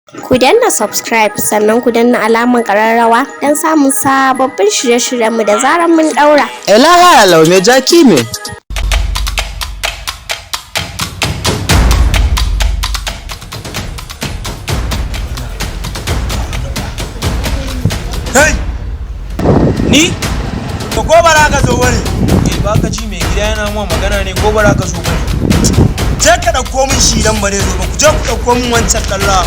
Ku danna subscribe sannan ku danna alamar ƙararrawa don samun sababbin shirye-shiryenmu da zarar mun ɗaura. Elaha lau me jaki me. Kai! Ni? Ko bara ka zo wani? Ba ka ji mai gida yana ma magana ne ko bara ka zo wani? Je ka ɗauko min shi dan bare zo ba ku je ku ɗauko min wancan kalla.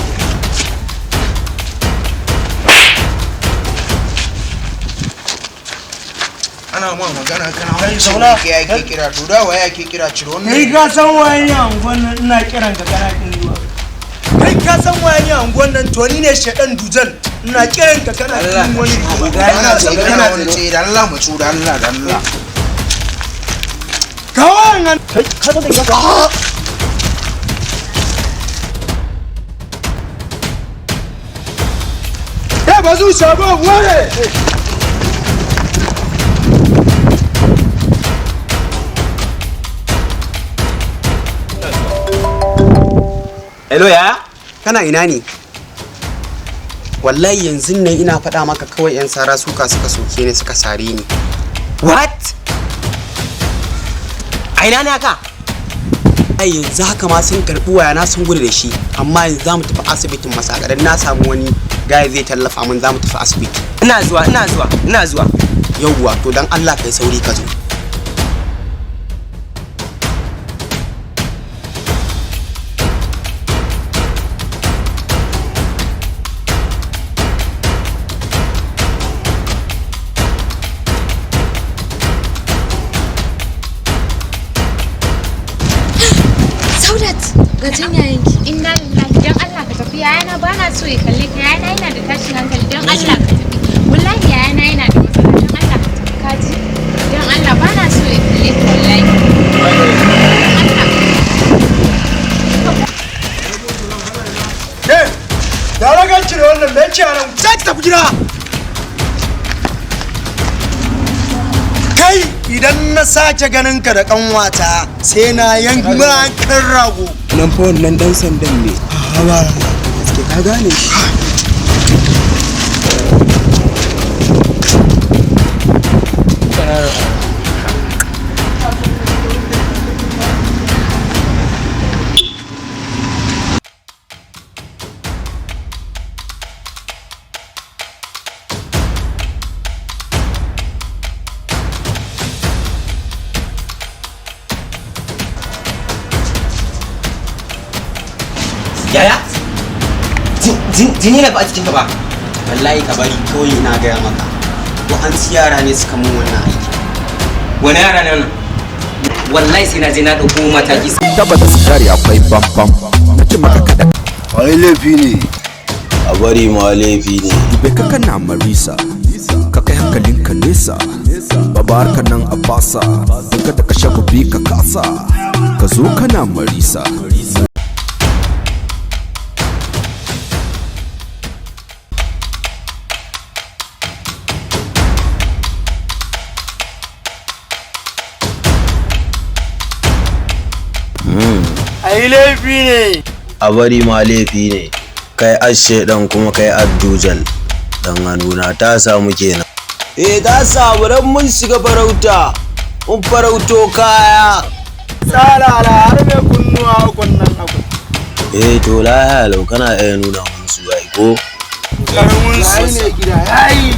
Ana ma magana kana wani zauna ke yake kira to da waya yake kira ciro wannan. Kai ka san waye ne angon nan ina kiran ka kana kin zuwa. Kai ka san waye ne angon nan to ni ne shedan dujal ina kiran ka kana kin wani zuwa. Kana wani ce da Allah mu cu da Allah da Allah. Kawai nan kai ka da ka. Ba zuciya ba ware. Hello ya? Kana ina ne? Wallahi yanzu ne ina faɗa maka kawai 'yan sara suka soke ni suka sare ni. What? A ina ne haka? Ai yanzu haka ma sun karɓi waya na sun gudu da shi, amma yanzu za mu tafi asibitin Masakadan na samu wani gaya zai tallafa min za mu tafi asibiti. Ina zuwa. Yauwa to dan Allah kai sauri ka zo. Ga can yayanki. Inna lillahi dan Allah ka tafi yayana ba na so ya kalle ka yayana yana da tashin hankali dan Allah ka tafi. Wallahi yayana yana da matsala dan Allah ka tafi kaji. Dan Allah ba na so ya kalle ka wallahi. Da ragan cire wannan bai ci anan sai ki tafi gida. Kai idan na sace ganin ka da kanwata sai na yanki kan rago. Nan fa wannan dan sandan ne. Ba gaske ka gane shi. Yaya? Jini na ba a cikin ka ba. Wallahi ka bari kawai na gaya maka. Ko an ci yara ne suka mun wannan aiki. Wani yara ne wannan? Wallahi sai na je na dauko mataki. Tabbata sigari akwai bambam. Nace maka kada. Ai laifi ne. A bari ma laifi ne. Bai ka kana marisa. Ka kai hankalinka nesa. Babar ka nan a basa. Ka da ka shafa bi ka kasa. Ka zo kana marisa. Ai laifi ne. A bari ma laifi ne. Kai ashe dan kuma kai addujal. Dan hannuna ta samu kenan. Ta samu dan mun shiga farauta. Mun farauto kaya. Salala har me kunnuwa kunnan abu. To la lau kana iya nuna mun su ai ko. Karamin su ne gida yayi.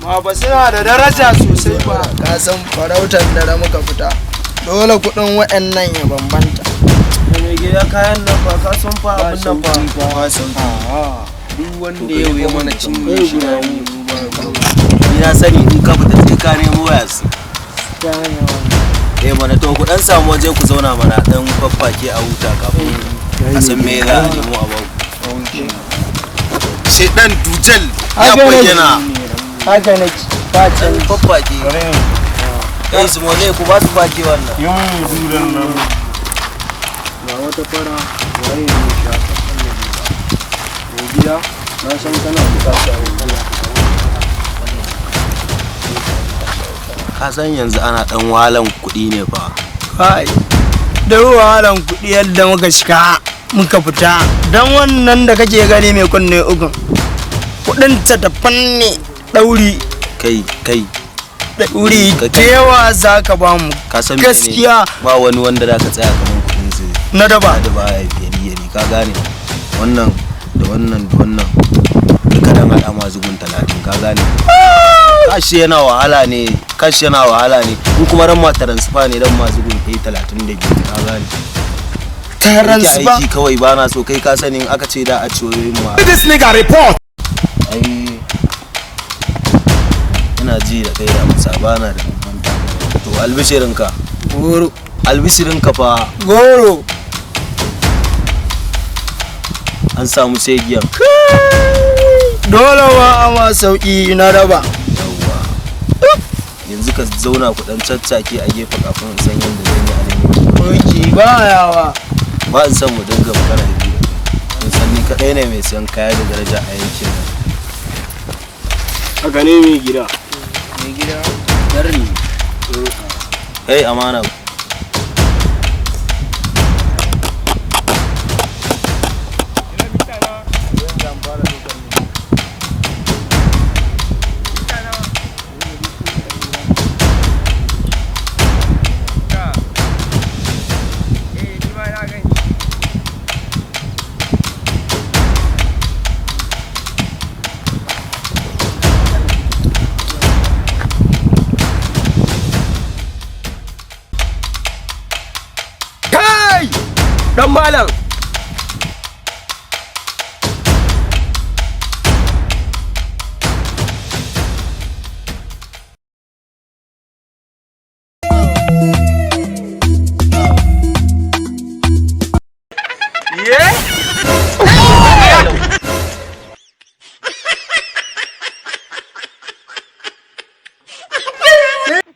Ma ba suna da daraja sosai ba. Ka san farautar da muka fita dole kudin waɗannan ya bambanta. Me gida kayan nan fa ka san fa abin nan fa ba san Duk wanda ya yi mana cinye shi na yi Ina sani in ka fita sai ka nemo wayas. Mana to ku dan samu waje ku zauna mana dan faffake a huta kafin a san me za a nemo a baku. Shedan dujal ya bayyana. haka nake Dan faffake. Kai su mole ku ba su fake wannan. yan duran nan ga wata fara waye ne shaka mai gida na san kana bukata Ka san yanzu ana dan wahalan kuɗi ne fa. kai da wahalan kuɗi yadda muka shiga muka fita don wannan da kake gani mai kunne ukun kudin ta da fanni dauri kai dauri yawa za ka ba mu gaskiya ba wani wanda za ka tsaya kamar kudin zai na daba da baya yari ka gane wannan da wannan duka dan hada ma zugun 30 ka gane kashi yana wahala ne in kuma ran ma transfer ne dan ma zugun 32 ka gane transfer aiki kawai bana so kai ka sani aka ce da a ciwoyin ma This nigga report. ai ina ji da kai da musa bana da to albishirinka goro fa goro an samu segiyan dole wa ama sauki na raba yanzu ka zauna ku dan caccake a gefe kafin in san yadda zan yi alimi oki ba yawa ba in san mu dinga magana da biyu in san ni kadai ne mai siyan kaya da daraja a yankin nan haka ne mai gida darri amana Dan malam.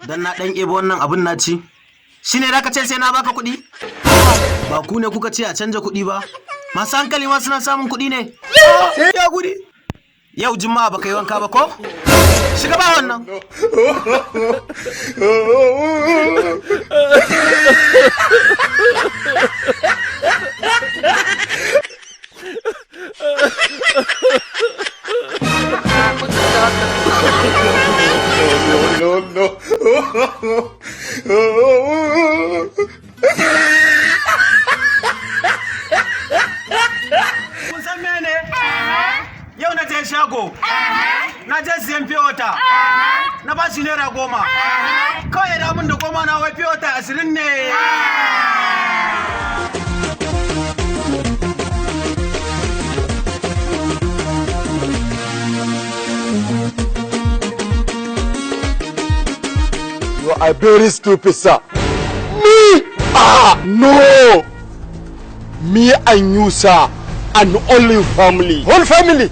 Dan na dan ebo wannan abun na ci. Shine da ka ce sai na baka kuɗi? Ba ku ne kuka ce a canja kuɗi ba? Masu hankali ma suna samun kuɗi ne? Sai ya gudi. Yau Juma'a baka yi wanka ba ko? Shiga ba wannan. Kun san mene? Yau na je shago. Na je siyan fiyota. Na ba shi naira 10. Kawai da mun da 10 na wai fiyota 20 ne. You are very stupid, sir. Me? No. Me and you, sir, and only family. Whole family.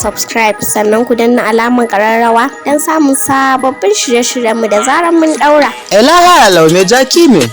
subscribe sannan ku danna alamar kararrawa don samun sababbin shirye-shiryenmu da zarar mun daura. Ela ya lau me jaki me.